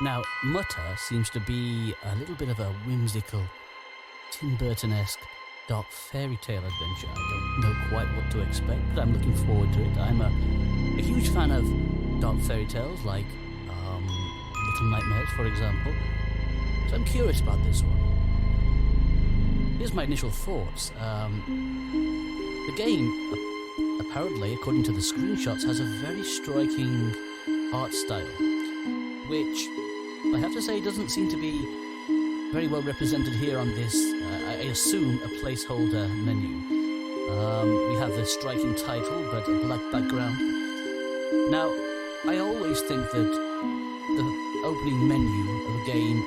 Now, Mutter seems to be a little bit of a whimsical, Tim Burton-esque dark fairy tale adventure. I don't know quite what to expect, but I'm looking forward to it. I'm a huge fan of dark fairy tales like Little Nightmares, for example. So I'm curious about this one. Here's my initial thoughts. The game, apparently, according to the screenshots, has a very striking art style, which I have to say doesn't seem to be very well represented here on this, I assume, a placeholder menu. We have the striking title, but a black background. Now, I always think that the opening menu of a game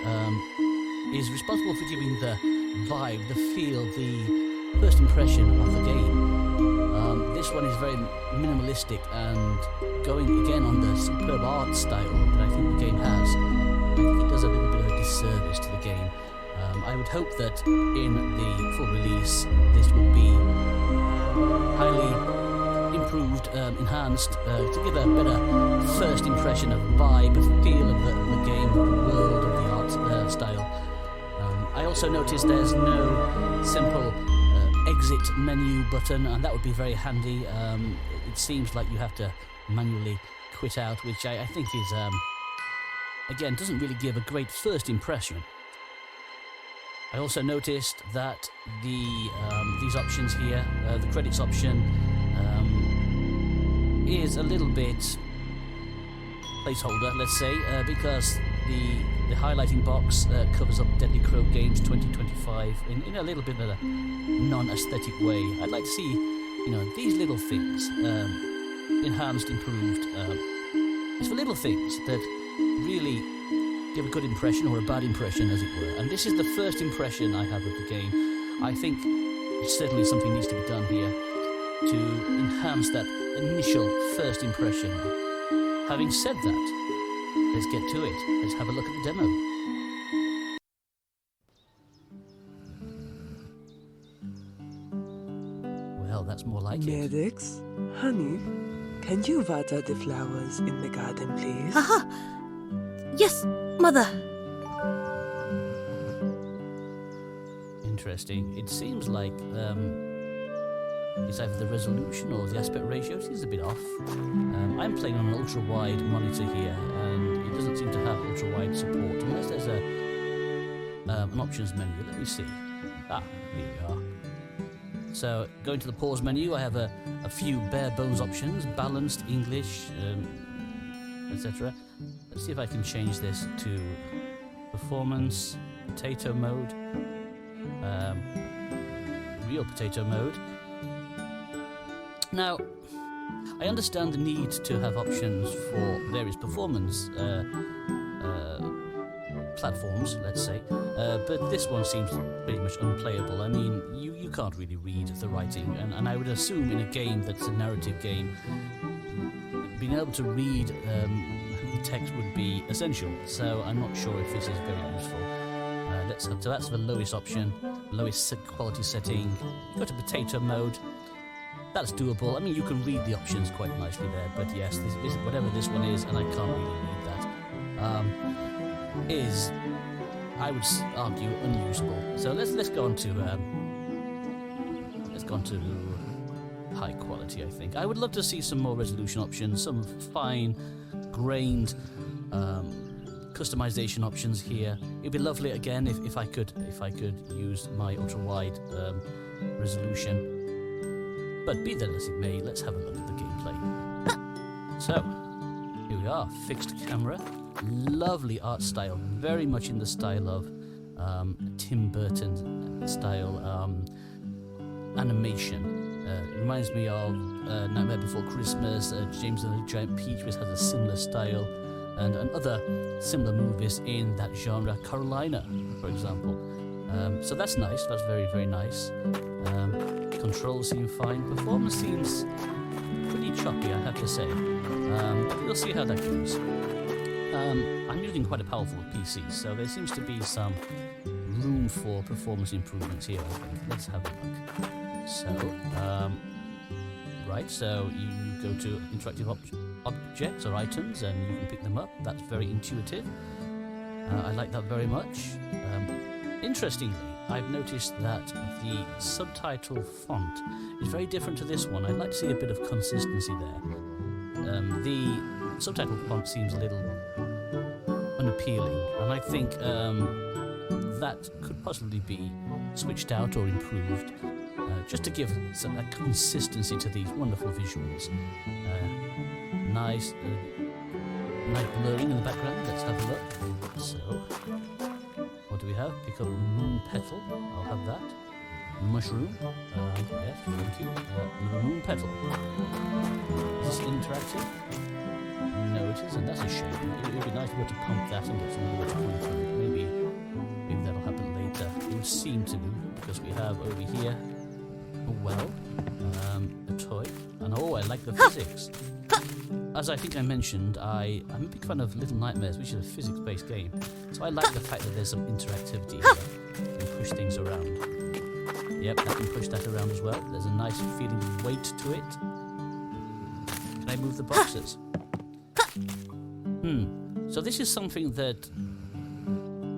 is responsible for giving the vibe, the feel, the first impression of the game. This one is very minimalistic and going again on the superb art style that I think the game has. I think it does a little bit of a disservice to the game. I would hope that in the full release this would be highly improved, enhanced, to give a better first impression of vibe, feel of the game, of the world, of the art style. I also noticed there's no simple exit menu button, and that would be very handy. It seems like you have to manually quit out, which I think is, again, doesn't really give a great first impression. I also noticed that these options here, the credits option, is a little bit placeholder, let's say, because the highlighting box covers up Deadly Crow Games 2025 in a little bit of a non-aesthetic way. I'd like to see, these little things enhanced, improved. It's for little things that really give a good impression or a bad impression, as it were. And this is the first impression I have of the game. I think certainly something needs to be done here to enhance that initial first impression. Having said that, let's get to it. Let's have a look at the demo. Well, that's more like it. Medix, honey, can you water the flowers in the garden, please? Haha! Yes, Mother. Interesting. It seems like it's either the resolution or the aspect ratio seems a bit off. I'm playing on an ultra-wide monitor here, and it doesn't seem to have ultra-wide support unless there's an options menu. Let me see. Here we are. So, going to the pause menu, I have a few bare bones options: balanced, English, etc. Let's see if I can change this to performance, potato mode, real potato mode. Now, I understand the need to have options for various performance platforms, let's say, but this one seems pretty much unplayable. I mean, you can't really read the writing, and I would assume in a game that's a narrative game, being able to read the text would be essential, so I'm not sure if this is very useful. So that's the lowest option, lowest quality setting. Go to potato mode. That's doable. I mean, you can read the options quite nicely there, but yes, this whatever this one is, and I can't really read that, is, I would argue, unusable. So let's go on to high quality. I think I would love to see some more resolution options, some fine-grained customization options here. It'd be lovely again if I could use my ultra-wide resolution. But be that as it may, let's have a look at the gameplay. So, here we are, fixed camera, lovely art style, very much in the style of Tim Burton style animation. It reminds me of Nightmare Before Christmas, James and the Giant Peach, which has a similar style, and other similar movies in that genre, Carolina, for example. So that's nice, that's very, very nice. Controls seem fine. Performance seems pretty choppy, I have to say. We'll see how that goes. I'm using quite a powerful PC, so there seems to be some room for performance improvements here, I think. Let's have a look. So you go to interactive objects or items and you can pick them up. That's very intuitive. I like that very much. Interestingly, I've noticed that the subtitle font is very different to this one. I'd like to see a bit of consistency there. The subtitle font seems a little unappealing, and I think that could possibly be switched out or improved, just to give some consistency to these wonderful visuals. Nice blurring in the background. Let's have a look. So, what do we have? Pick up moon petal. I'll have that. Mushroom. Yes, thank you. Another moon petal. Is this interactive? No, it isn't. That's a shame. It would be nice to be able to pump that and get some water coming from it. Maybe that'll happen later. It would seem to do, because we have over here a well, a toy, and I like the physics. As I think I mentioned, I'm a big fan of Little Nightmares, which is a physics-based game. So I like the fact that there's some interactivity here. You can push things around. Yep, I can push that around as well. There's a nice feeling of weight to it. Can I move the boxes? So this is something that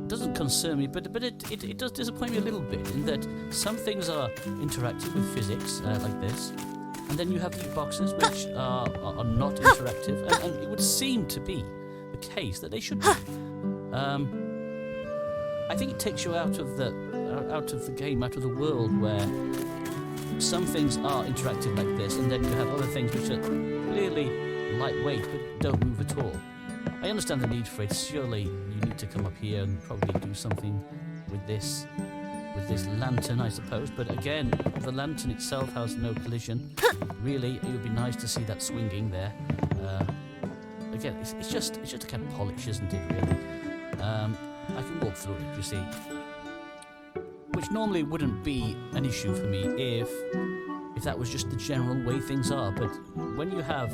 doesn't concern me, but it does disappoint me a little bit, in that some things are interactive with physics, like this, and then you have these boxes which are not interactive, and it would seem to be the case that they should be. I think it takes you out of the game, out of the world, where some things are interactive like this, and then you have other things which are clearly lightweight but don't move at all. I understand the need for it. Surely you need to come up here and probably do something with this lantern, I suppose. But again, the lantern itself has no collision. Really, it would be nice to see that swinging there. Again, it's just a kind of polish, isn't it? Really, I can walk through it, you see, which normally wouldn't be an issue for me if that was just the general way things are. But when you have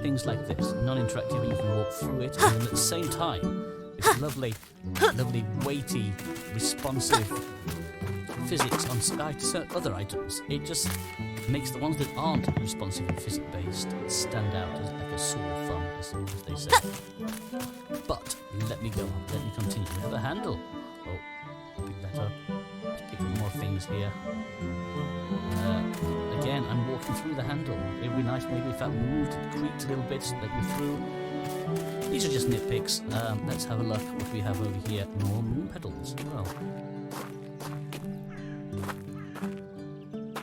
things like this, non-interactive, and you can walk through it, and then at the same time, this lovely, weighty, responsive physics on certain other items, it just makes the ones that aren't responsive and physics-based stand out as like a sore thumb, as they say. But let me go on. Let me continue. We have a handle. Oh, pick that up. Let's pick up more things here. Again, I'm walking through the handle. It would be nice maybe if that moved, creaked a little bit, so that we're through. These are just nitpicks. Let's have a look what we have over here. More moon petals. Well.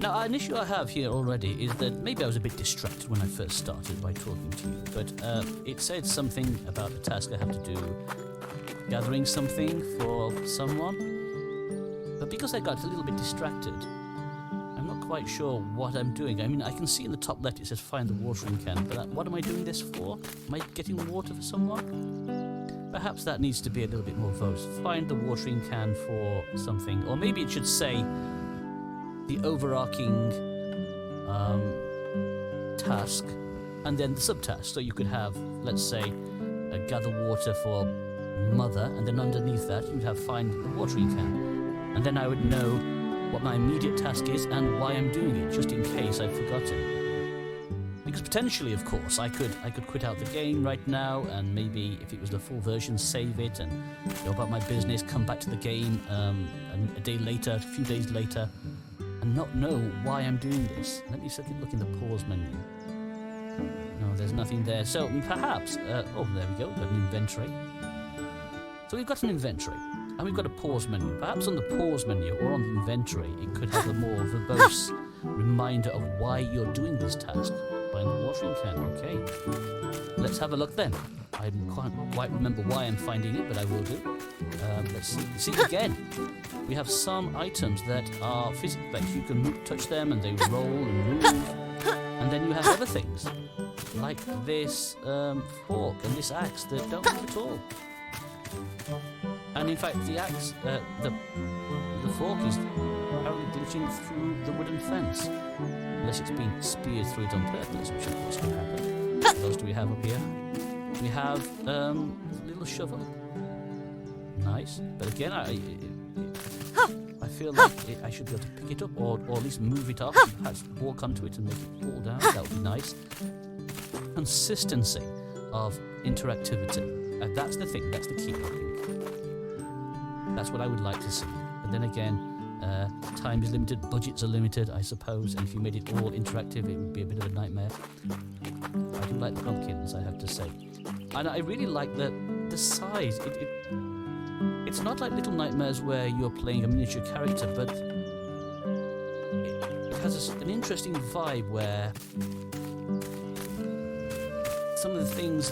Now, an issue I have here already is that maybe I was a bit distracted when I first started by talking to you, but it said something about a task I have to do, gathering something for someone. But because I got a little bit distracted, I'm not quite sure what I'm doing. I mean, I can see in the top left it says find the watering can, but what am I doing this for? Am I getting water for someone? Perhaps that needs to be a little bit more verbose. Find the watering can for something. Or maybe it should say the overarching task and then the subtask. So you could have, let's say, gather water for Mother, and then underneath that you'd have find the watering can. And then I would know what my immediate task is and why I'm doing it, just in case I've forgotten. Because potentially, of course, I could quit out the game right now, and maybe if it was the full version, save it and go about my business, come back to the game a day later, a few days later, and not know why I'm doing this. Let me look in the pause menu. No, there's nothing there. So perhaps, oh, there we go, we've got an inventory. So we've got an inventory, and we've got a pause menu. Perhaps on the pause menu or on the inventory, it could have a more verbose reminder of why you're doing this task. Find the watering can, okay. Let's have a look then. I can't quite remember why I'm finding it, but I will do. Let's see. See, again, we have some items that are physics-based. You can touch them and they roll and move. And then you have other things, like this fork and this axe that don't move at all. And in fact, the axe, the fork is apparently glitching through the wooden fence. Unless it's been speared through it on purpose, which of course could happen. What else do we have up here? We have a little shovel. Nice. But again, I feel like I should be able to pick it up or at least move it off and perhaps walk onto it and make it fall down. That would be nice. Consistency of interactivity. That's the thing. That's the key, I think. That's what I would like to see. But then again, time is limited, budgets are limited, I suppose, and if you made it all interactive, it would be a bit of a nightmare. I do like the pumpkins, I have to say. And I really like the size. It's not like Little Nightmares where you're playing a miniature character, but it has an interesting vibe where some of the things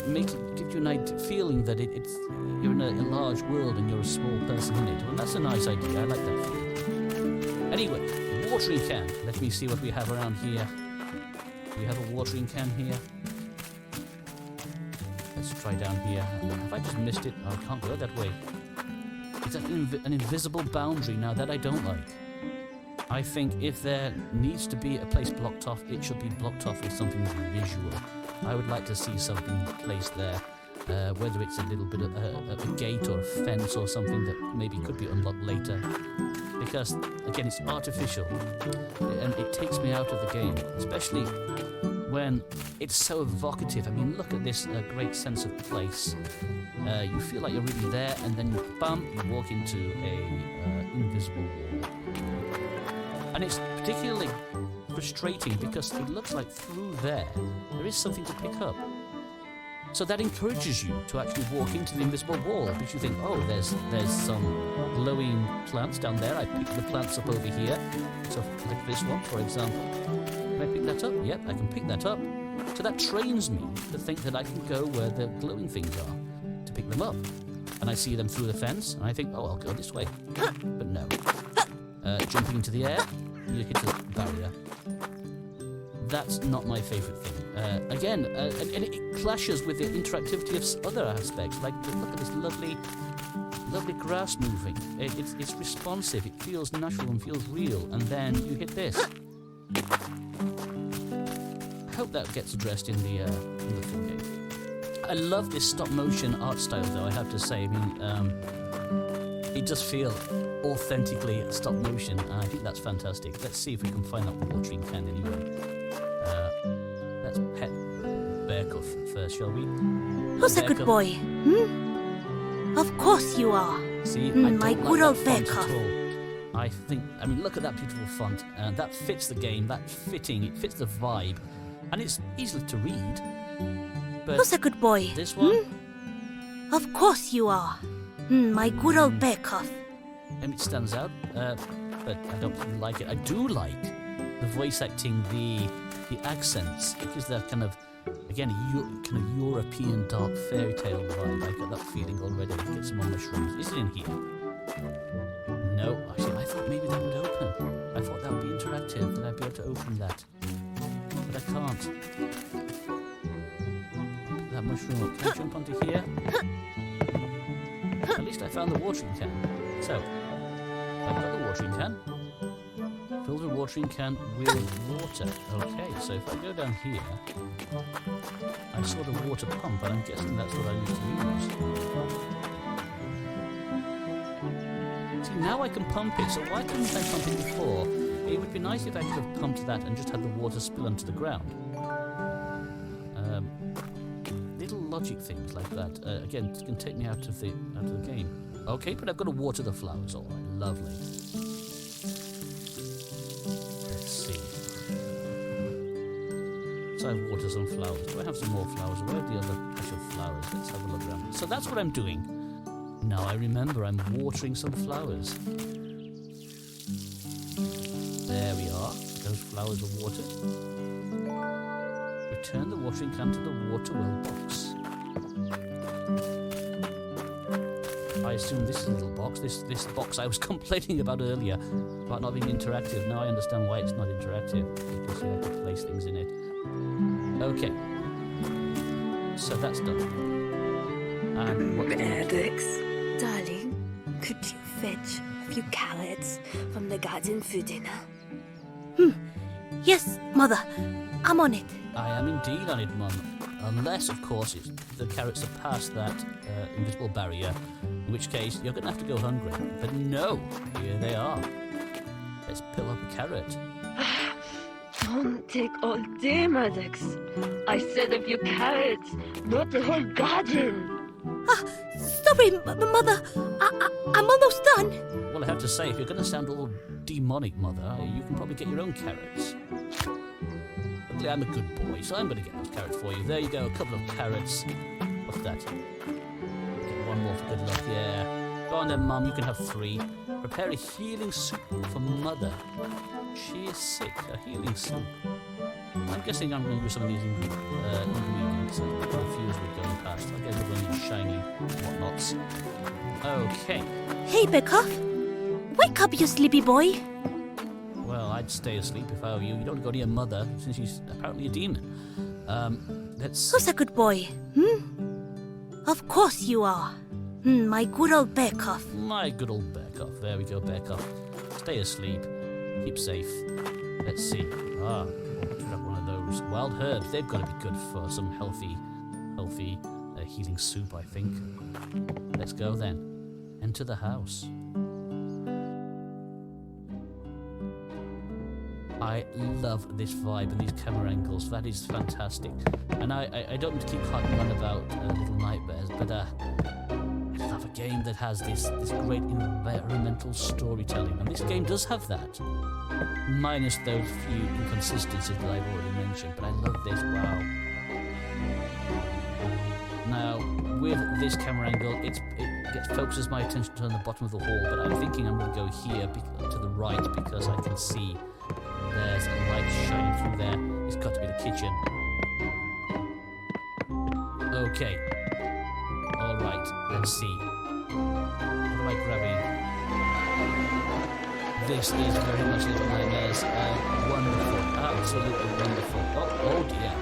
give you a feeling that you're in a large world and you're a small person in it. Well, that's a nice idea. I like that feeling. Anyway, watering can. Let me see what we have around here. Do we have a watering can here? Let's try down here. Have I just missed it? Oh, I can't go that way. Is that an invisible boundary now that I don't like? I think if there needs to be a place blocked off, it should be blocked off with something visual. I would like to see something placed there, whether it's a little bit of a gate or a fence or something that maybe could be unlocked later. Because, again, it's artificial, and it takes me out of the game, especially when it's so evocative. I mean, look at this great sense of place. You feel like you're really there, and then bam, you walk into a invisible wall. And it's particularly frustrating because it looks like through there is something to pick up. So that encourages you to actually walk into the invisible wall, because you think, oh, there's some glowing plants down there. I picked the plants up over here. So look at this one, for example. Can I pick that up? Yep, I can pick that up. So that trains me to think that I can go where the glowing things are to pick them up. And I see them through the fence, and I think, oh, I'll go this way. But no. Jumping into the air, you hit a barrier. That's not my favourite thing. Again, and it clashes with the interactivity of other aspects. Like, look at this lovely grass moving. It's responsive. It feels natural and feels real. And then you hit this. I hope that gets addressed in the film game. I love this stop motion art style, though. I have to say. I mean, it does feel authentically stop motion. I think that's fantastic. Let's see if we can find that watering can anyway. Let's pet Bearcuff first, shall we? Who's a good boy? Of course you are. See, I don't my like good that old font Bearcuff. at all. I mean, look at that beautiful font. That fits the game. That's fitting. It fits the vibe, and it's easy to read. But Who's a good boy? this one, Of course you are. My good old Bearcuff. I mean, it stands out, but I don't really like it. I do like the voice acting, the accents. It gives that kind of, again, kind of European dark fairy tale vibe. I got that feeling already. Get some more mushrooms. Is it in here? No, actually, I thought maybe that would open. I thought that would be interactive, that I'd be able to open that. But I can't. That mushroom up. Can I jump onto here? At least I found the watering can. So, I've got the watering can. Fill the watering can with water. Okay, so if I go down here, I saw the water pump, and I'm guessing that's what I need to use. See, now I can pump it, so why couldn't I pump it before? It would be nice if I could have pumped that and just had the water spill onto the ground. Little logic things like that. Again, it can take me out of the game. Okay, but I've got to water the flowers. All right, lovely. So I've watered some flowers. Do I have some more flowers? Where are the other special flowers? Let's have a look around. So that's what I'm doing. Now I remember I'm watering some flowers. There we are. Those flowers are watered. Return the watering can to the water well box. I assume this is a little box. This box I was complaining about earlier about not being interactive. Now I understand why it's not interactive. Because you have to place things in it. Okay, so that's done. And what Alex, darling, could you fetch a few carrots from the garden for dinner? Yes, Mother. I'm on it. I am indeed on it, Mum. Unless, of course, the carrots are past that invisible barrier, in which case you're going to have to go hungry. But no, here they are. Let's pill up a carrot. Don't take all day, Maddox. I said a few carrots, not the whole garden. Sorry, Mother. I'm almost done. Well, I have to say, if you're going to sound all demonic, Mother, you can probably get your own carrots. Luckily, I'm a good boy, so I'm going to get those carrots for you. There you go, a couple of carrots. What's that? Get one more for good luck, yeah. Go on then, Mum, you can have 3. Prepare a healing soup for Mother. She is sick. A healing soup. I'm guessing I'm going to do some of these ingredients. I'm confused with going past. I guess we're going to need shiny whatnots. Okay. Hey, Beckoff. Wake up, you sleepy boy. Well, I'd stay asleep if I were you. You don't go near Mother, since she's apparently a demon. Who's a good boy? Of course you are. My good old Beckoff. My good old Bearcough. There we go, Bearcough. Stay asleep. Keep safe. Let's see. Let's grab one of those wild herbs. They've got to be good for some healthy healing soup, I think. Let's go then. Enter the house. I love this vibe and these camera angles. That is fantastic. And I don't want to keep harping on about Little Nightmares, but I love a game that has this great environmental storytelling. And this game does have that. Minus those few inconsistencies that I've already mentioned. But I love this. Wow. Now, with this camera angle, it focuses my attention on the bottom of the hall. But I'm thinking I'm going to go here to the right because I can see there's a light shining through there. It's got to be the kitchen. Okay. Alright, let's see. What am I grabbing? This is very much Little Nightmares. Wonderful. Absolutely wonderful. Oh dear.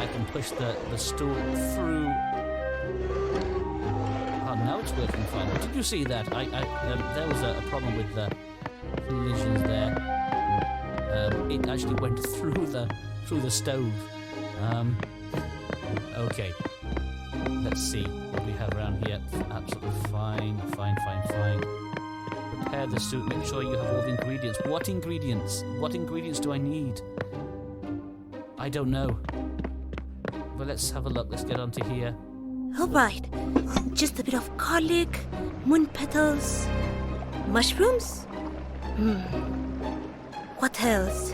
I can push the stool through. Oh, now it's working fine. Did you see that? There was a problem with the collisions there. It actually went through the stove. Okay. Let's see what we have around here. Absolutely fine. Prepare the soup. Make sure you have all the ingredients. What ingredients? What ingredients do I need? I don't know. But let's have a look. Let's get onto here. All right. Just a bit of garlic, moon petals, mushrooms. What else?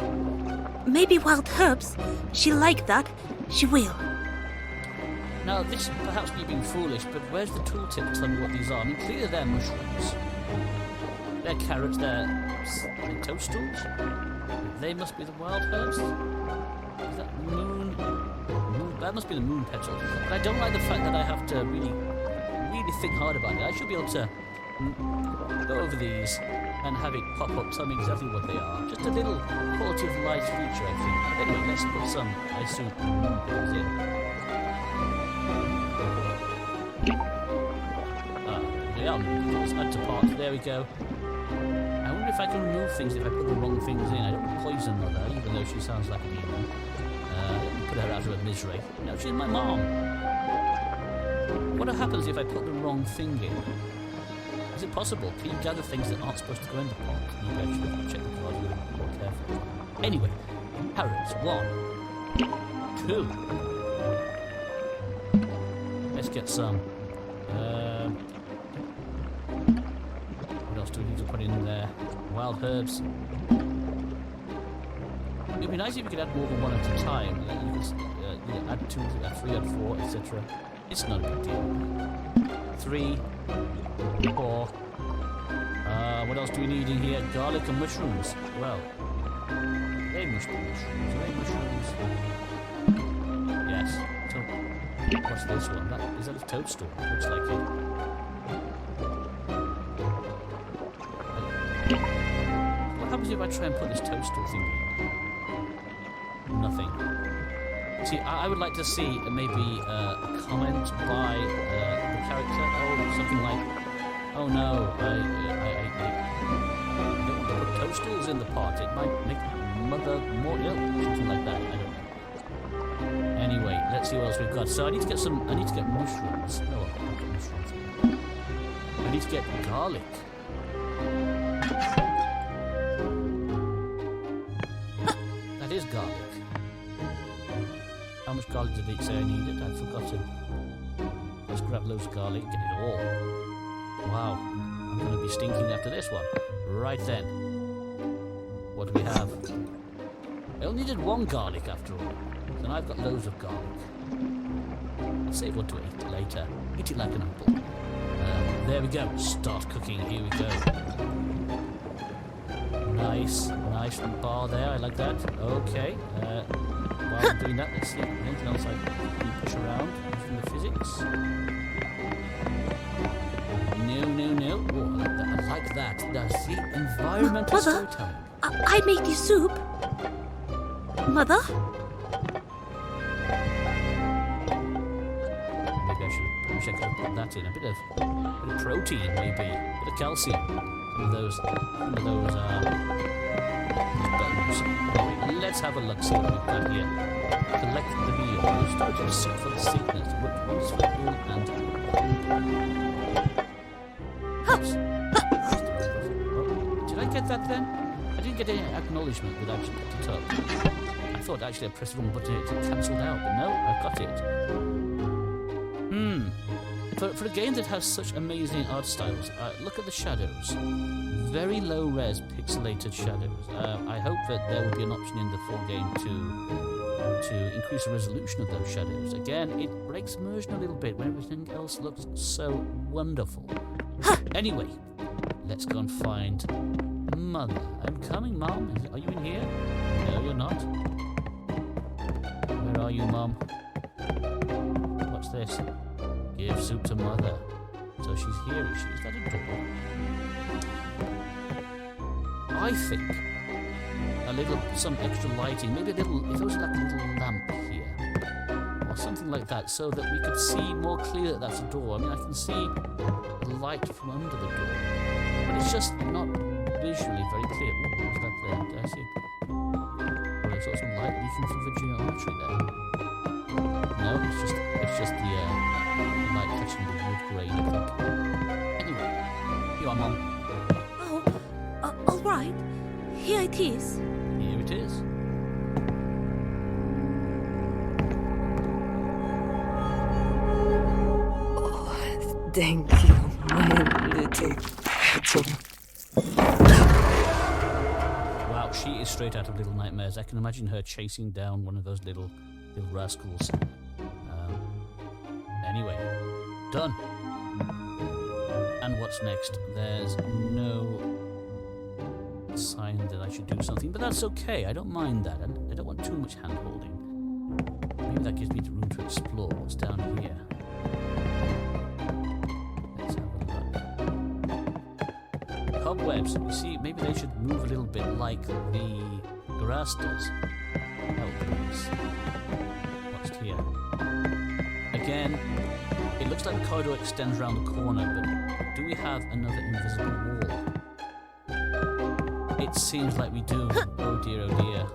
Maybe wild herbs. She'll like that. She will. Now, this perhaps me being foolish, but where's the tooltip telling me what these are? I mean, clearly they're mushrooms. They're carrots, they're toadstools. They must be the wild herbs. Is that moon? That must be the moon petal. But I don't like the fact that I have to really think hard about it. I should be able to go over these and have it pop up, tell me exactly what they are. Just a little quality of life feature, I think. Anyway, let's put some, I assume, moon petals in. Add to parts. There we go. I wonder if I can remove things if I put the wrong things in. I don't want to poison Mother, even though she sounds like a demon. Put her out of her misery. No, she's my mom. What happens if I put the wrong thing in? Is it possible? Can you gather things that aren't supposed to go in the pot? Maybe I should have checked the cards a little bit more carefully. Anyway, carrots. 1, 2. Let's get some. What else do we need to put in there? Wild herbs. It'd be nice if you could add more than one at a time. You could add 2, add 3, add 4, etc. It's not a big deal. 3, 4. What else do we need in here? Garlic and mushrooms. Well, they must be mushrooms. Are they mushrooms? Yes. What's this one? Is that a toadstool? Looks like it. What happens if I try and put this toadstool thing in? Nothing. See, I would like to see maybe a comment by the character, or something like, "Oh no, I don't want to put toadstools in the pot. It might make Mother more ill." Something like that. I don't know. Anyway, let's see what else we've got. So I need to get mushrooms. No, I've got mushrooms. I need to get garlic. That is garlic. How much garlic did it say I needed? I've forgotten. grab loads of garlic, get it all. Wow, I'm going to be stinking after this one. Right then. What do we have? I only did one garlic after all. And I've got loads of garlic. I'll save one to eat later. Eat it like an apple. There we go. Start cooking. Here we go. Nice bar there. I like that. Okay. While I'm doing that, let's see. Anything else I can push around from the physics? No. Oh, I like that. That's the environmental Mother, storytelling. I made you soup. Mother? Maybe I wish I could have put that in. A bit of protein, maybe. A bit of calcium. Some of those bones. Anyway, let's have a look, see what we've got here. Collect the meal. Start to seek for the sickness, which one's for ill and... Oops. Did I get that then? I didn't get any acknowledgement that I actually picked it up. I thought actually I pressed the wrong button and it cancelled out, but no, I've got it. For a game that has such amazing art styles, look at the shadows. Very low res pixelated shadows. I hope that there will be an option in the full game to increase the resolution of those shadows. Again, it breaks immersion a little bit when everything else looks so wonderful. Anyway, let's go and find Mother. I'm coming, Mom. Are you in here? No, you're not. Where are you, Mom? What's this? Give soup to Mother. So she's here, is she? Is that a door? I think some extra lighting, maybe if there was like a little lamp here, or something like that, so that we could see more clear that that's a door. I mean, I can see the light from under the door, but it's just not visually very clear. Ooh, what was that there? Did I see? Oh, I saw some light leaking through the geometry there. No, it's just the light catching the wood grain, I think. Anyway, you are, Mom. Oh, all right. Here it is. Here it is. Oh, thank you, my little petal. Wow, she is straight out of Little Nightmares. I can imagine her chasing down one of those little rascals. Anyway, done. And what's next? There's no sign that I should do something, but that's okay. I don't mind that. I don't want too much hand-holding. Maybe that gives me the room to explore what's down here. Let's have a look. Cobwebs. You see, maybe they should move a little bit like the grass does. Oh, please. What's here? Again, it looks like the corridor extends around the corner, but do we have another invisible wall? It seems like we do. Oh dear, oh dear.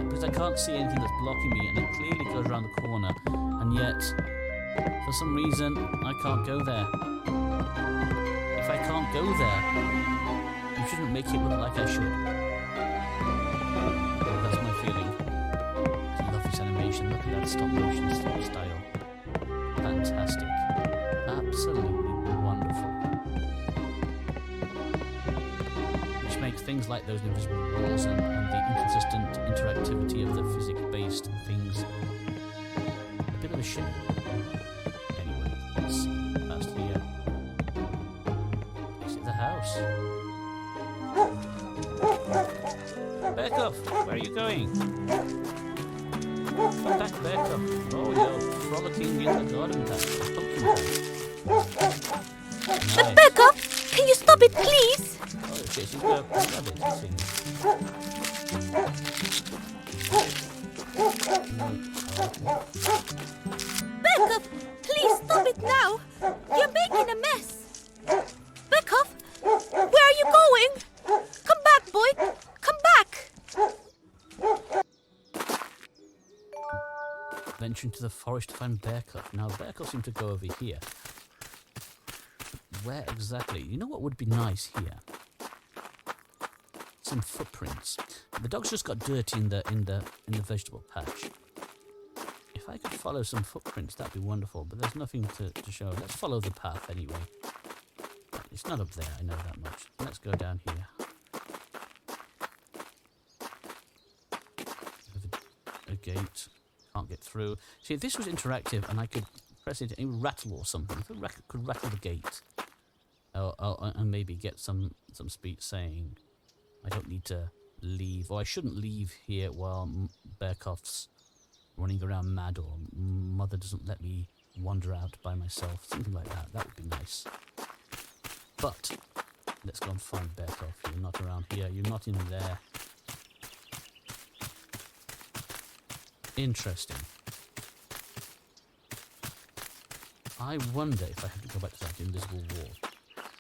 Because I can't see anything that's blocking me, and it clearly goes around the corner, and yet, for some reason, I can't go there. If I can't go there, you shouldn't make it look like I should. That's my feeling. I love this animation. Look at that stop motion style. Fantastic. Absolutely wonderful. Which makes things like those invisible walls and the inconsistent interactivity of the physics-based things a bit of a shame. Anyway, let's see. Past here. Is it the house? Bearcuff, where are you going? Come back, Bearcuff. Oh, you're frolicking in the garden patch. Pumpkin patch. Nice. Bearcuff, can you stop it, please? Oh, it's chasing a rabbit, it seems. Bearcuff, please stop it now. You're making a mess. Bearcuff, where are you going? Come back, boy. Come back. Venture into the forest to find Bearcuff. Now, Bearcuff seemed to go over here. Where exactly? You know what would be nice here? Some footprints. The dog's just got dirty in the vegetable patch. If If I could follow some footprints, that'd be wonderful, but there's nothing to show. Let's follow the path anyway. It's not up there, I know that much. Let's go down here. A gate. Can't get through. See, if this was interactive and I could press it, it would rattle or something. If it could rattle the gate. And maybe get some speech saying, I don't need to leave, or I shouldn't leave here while Bearcoff's running around mad, or Mother doesn't let me wander out by myself. Something like that. That would be nice. But let's go and find Bearcoff. You're not around here. You're not in there. Interesting. I wonder if I have to go back to that invisible wall.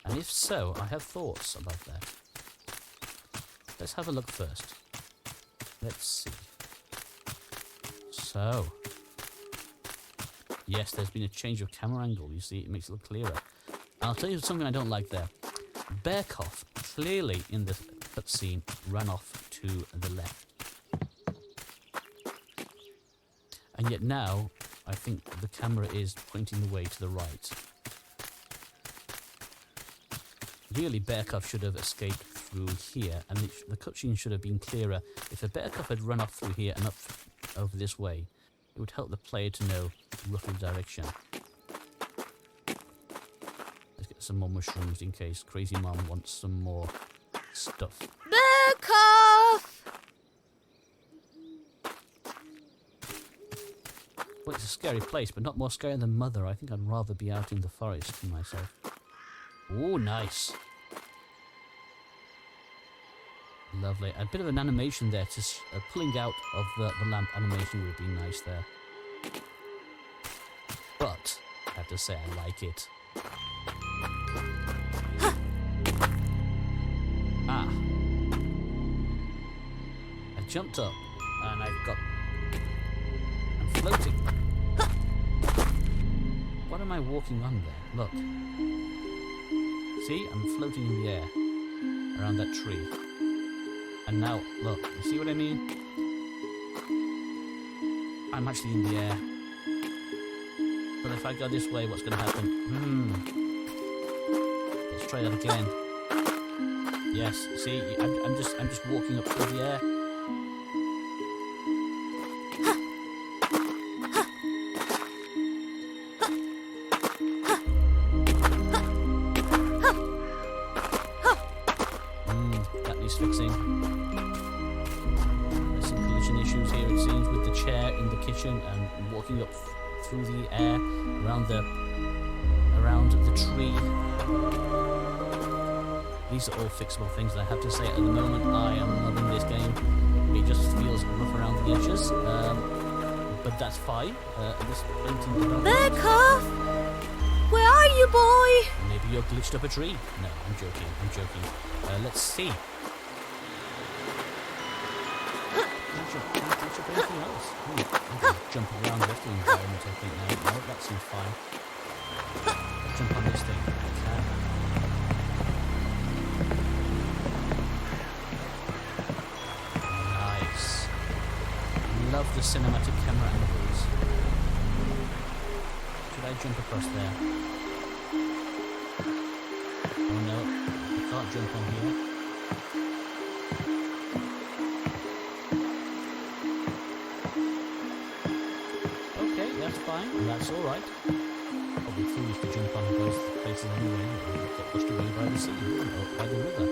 And if so, I have thoughts about that. Let's have a look first. Let's see. So. Yes, there's been a change of camera angle. You see, it makes it look clearer. I'll tell you something I don't like there. Bearcoff, clearly in the cutscene, ran off to the left. And yet now, I think the camera is pointing the way to the right. Really, Bearcoff should have escaped through here, and the cutscene should have been clearer. If the Bearcoff had run off through here and up over this way, it would help the player to know roughly the direction. Let's get some more mushrooms in case Crazy Mom wants some more stuff. Bearcoff! Well, it's a scary place, but not more scary than Mother. I think I'd rather be out in the forest for myself. Oh, nice. Lovely. A bit of an animation there. Pulling out of the lamp animation would be nice there. But, I have to say, I like it. Ah. I jumped up, and I'm floating. What am I walking on there? Look. See, I'm floating in the air around that tree. And now, look, you see what I mean? I'm actually in the air. But if I go this way, what's going to happen? Let's try that again. Yes, see, I'm just walking up through the air. Fixing. There's some collision issues here, it seems, with the chair in the kitchen and walking up through the air around the tree. These are all fixable things, and I have to say, at the moment, I am loving this game. It just feels rough around the edges, but that's fine. Bearcoff! Where are you, boy? Maybe you're glitched up a tree. No, I'm joking. Let's see. Anything else? Jump around the rest of the environment, I think now. No, that seems fine. Jump on this thing. Nice. Love the cinematic camera angles. Should I jump across there? Oh no, I can't jump on here. That's fine, and that's alright. Probably foolish to jump on those places anyway, and get pushed away by the sea, or by the river.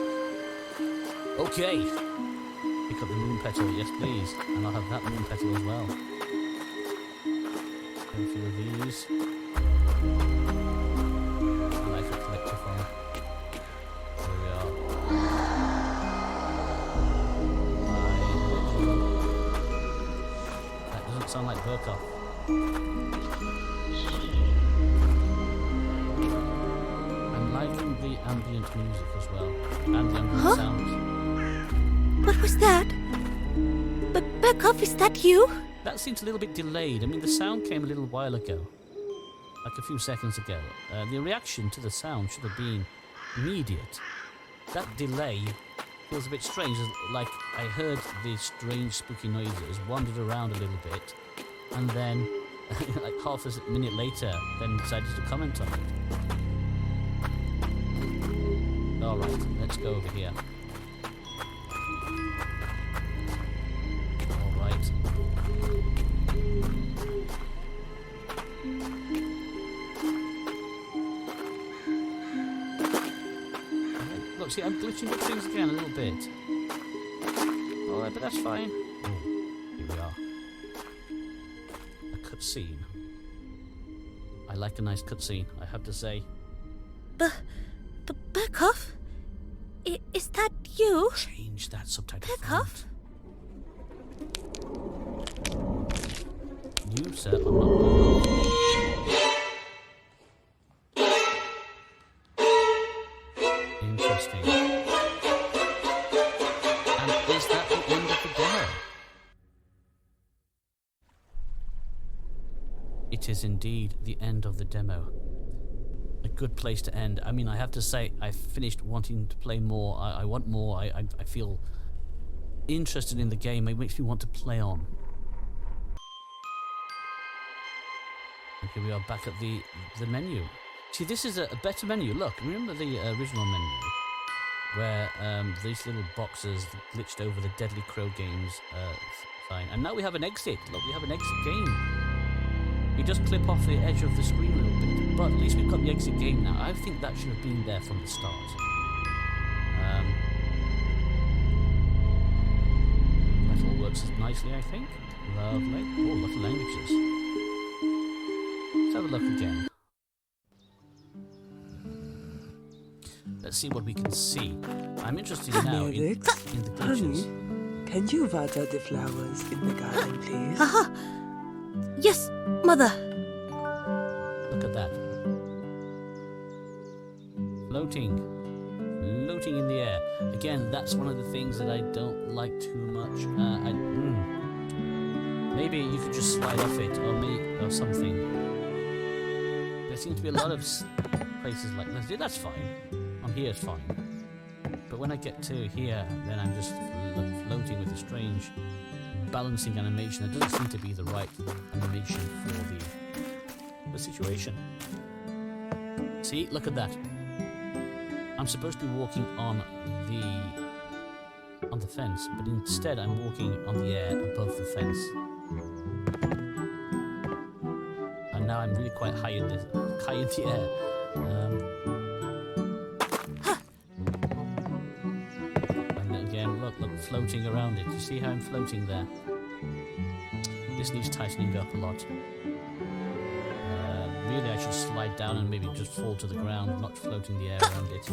Okay! Pick up the moon petal, yes please. And I'll have that moon petal as well. A few of these. I like a collectaphone. Here we are. That doesn't sound like Bearcoff. I'm liking the ambient music as well, and the ambient sounds. What was that? Bearcoff, is that you? That seems a little bit delayed. I mean, the sound came a little while ago, like a few seconds ago. The reaction to the sound should have been immediate. That delay feels a bit strange, like I heard these strange spooky noises, wandered around a little bit, and then like half a minute later, then decided to comment on it. Alright, let's go over here. Alright. Look, see, I'm glitching with things again a little bit. Alright, but that's fine. Oh, here we are. A cutscene. I like a nice cutscene, I have to say. Back off? Is that you? Change that subtitle Back font. off? You, sir, are not welcome. Interesting. And is that the end of the demo? It is indeed the end of the demo. A good place to end. I mean, I have to say, I finished wanting to play more. I want more. I feel interested in the game. It makes me want to play on. And here we are back at the menu. See, this is a better menu. Look, remember the original menu? Where these little boxes glitched over the Deadly Crow Games sign. And now we have an exit. Look, we have an exit game. You just clip off the edge of the screen a little bit. But at least we've got the exit game now. I think that should have been there from the start. That all works nicely, I think. Lovely. Oh, lots of languages. Let's have a look again. Let's see what we can see. I'm interested now in the glitches. Honey, can you water the flowers in the garden, please? Aha! Yes, Mother. Look at that. Floating in the air. Again, that's one of the things that I don't like too much. Maybe you could just slide off it, or something. There seems to be a lot of places like this. That's fine. On here it's fine. But when I get to here, then I'm just floating with a strange balancing animation. It doesn't seem to be the right animation for the situation. See, look at that. I'm supposed to be walking on the fence, but instead I'm walking on the air above the fence. And now I'm really quite high in the air. And again, look, floating around it. You see how I'm floating there? This needs tightening up a lot. Really, I should slide down and maybe just fall to the ground, not floating the air around it.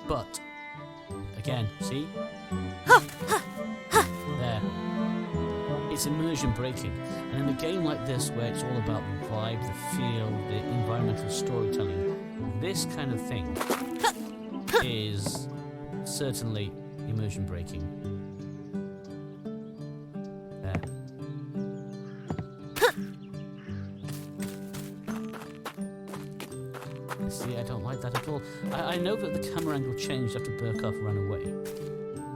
But, again, see? There. It's immersion breaking. And in a game like this, where it's all about the vibe, the feel, the environmental storytelling, this kind of thing is certainly immersion breaking. There. See, I don't like that at all. I know that the camera angle changed after Burkhardt ran away.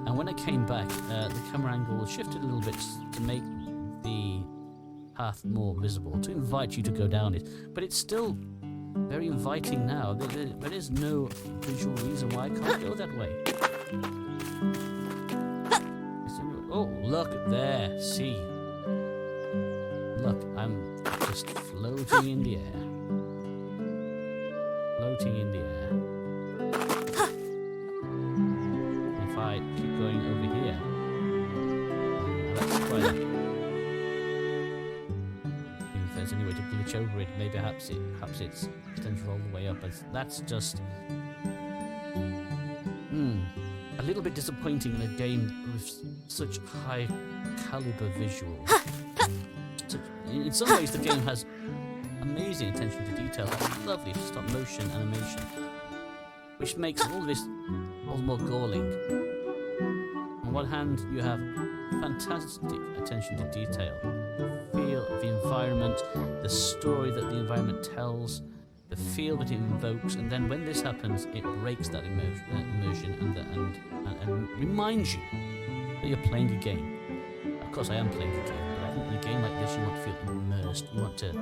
And when I came back, the camera angle shifted a little bit to make the path more visible, to invite you to go down it. But it's still very inviting now. There is no visual reason why I can't go that way. Oh, look there. See. Look, I'm just floating in the air. Floating in the air. If I keep going over here, let's try that. If there's any way to glitch over it, maybe perhaps it's extends all the way up. But that's just a little bit disappointing in a game with such high caliber visuals. In some ways, the game has amazing attention to detail. That's lovely stop motion animation, which makes all this all the more galling. On one hand, you have fantastic attention to detail, feel of the environment, the story that the environment tells, the feel that it invokes, and then when this happens, it breaks that immersion and reminds you that you're playing a game. Of course, I am playing a game, but I in a game like this, you want to feel immersed. You want to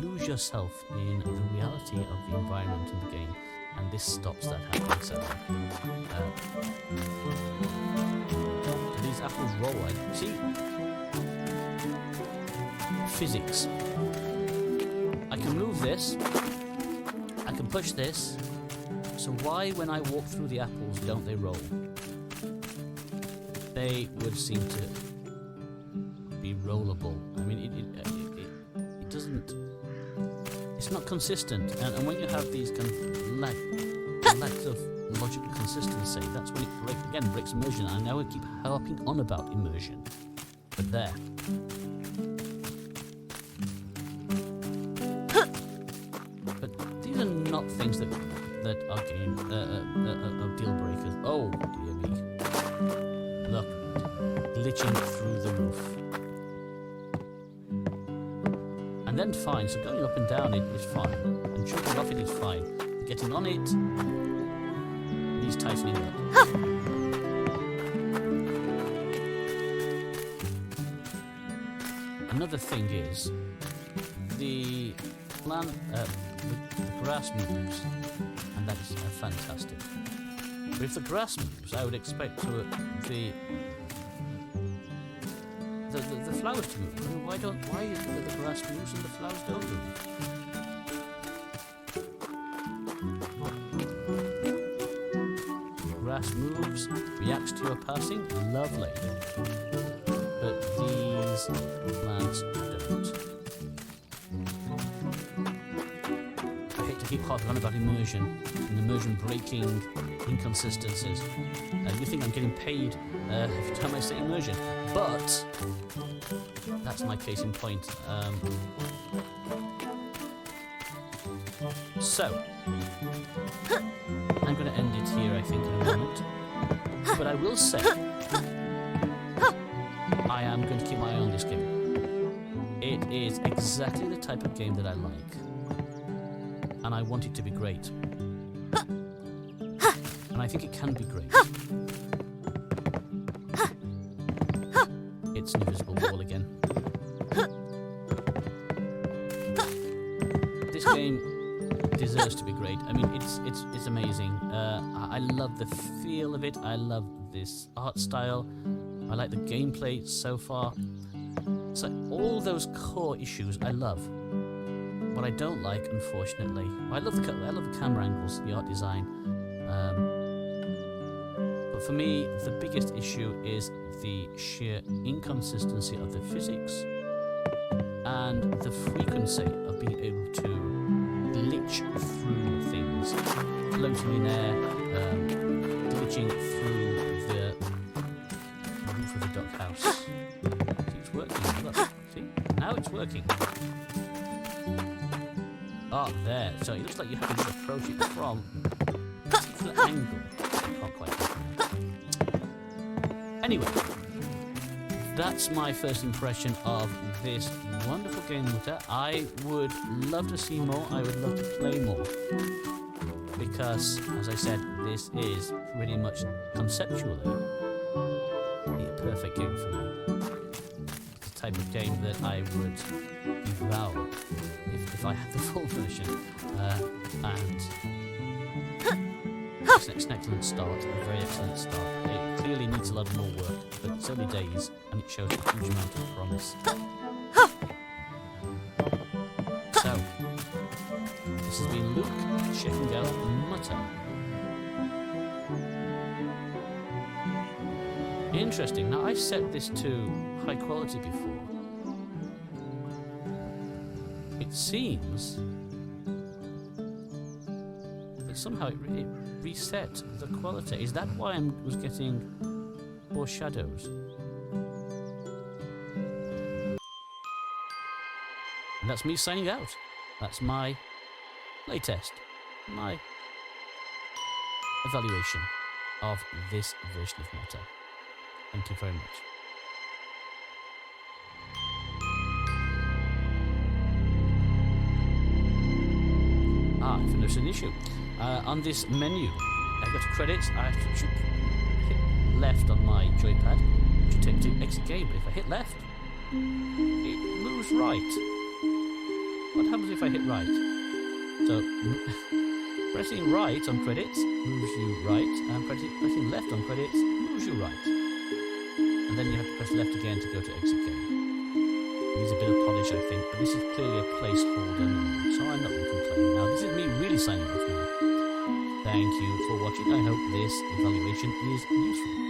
lose yourself in the reality of the environment in the game, and this stops that happening. So, do these apples roll? See, physics. I can move this. I can push this. So why, when I walk through the apples, don't they roll? They would seem to be rollable. I mean, it doesn't. It's not consistent, and when you have these kind of lacks of logical consistency, that's when it breaks immersion. I know I keep harping on about immersion, but there. But these are not things that are game are deal breakers. Oh dear me! Look, glitching through the roof. And then fine, so going up and down it is fine. And jumping off it is fine. Getting on it needs tightening up. Another thing is the grass moves, and that is fantastic. But if the grass moves, I would expect the flowers to move. I mean, why is it the grass moves and the flowers don't move? Grass moves, reacts to your passing, lovely. But these plants don't. I hate to keep harping on about immersion and immersion breaking inconsistencies. You think I'm getting paid every time I say immersion, but that's my case in point. So, I'm going to end it here, I think, in a moment. But I will say, I am going to keep my eye on this game. It is exactly the type of game that I like. And I want it to be great. And I think it can be great. It's an invisible wall again. This game deserves to be great. I mean, it's amazing. I love the feel of it. I love this art style. I like the gameplay so far. So all those core issues I love. What I don't like, unfortunately, I love the camera angles, the art design. But for me, the biggest issue is the sheer inconsistency of the physics and the frequency of being able to glitch through things, floating in air, glitching through the roof of the duck house. See, it's working. Look, see? Now it's working. Ah, there. So it looks like you have to approach it from a particular angle. I can't quite do that. Anyway, that's my first impression of this wonderful game, Mutter. I would love to see more. I would love to play more. Because, as I said, this is pretty much conceptually the perfect game for me. It's the type of game that I would devour if I had the full version. And it's an excellent start, a very excellent start. It clearly needs a lot more work, but it's early days and it shows a huge amount of promise. So, this has been Luke checking out Mutter. Interesting. Now, I've set this to high quality before. It seems that somehow it reset the quality. Is that why I was getting more shadows? And that's me signing out. That's my playtest, my evaluation of this version of Mutter. Thank you very much. If there's an issue on this menu, I go to credits. I should hit left on my joypad, which should take me to exit game. But if I hit left, it moves right. What happens if I hit right? So, pressing right on credits moves you right, and pressing left on credits moves you right. And then you have to press left again to go to exit game. Needs a bit of polish, I think, but this is clearly a placeholder, so I'm not going to complain. Now, this is me really signing off now. Thank you for watching. I hope this evaluation is useful.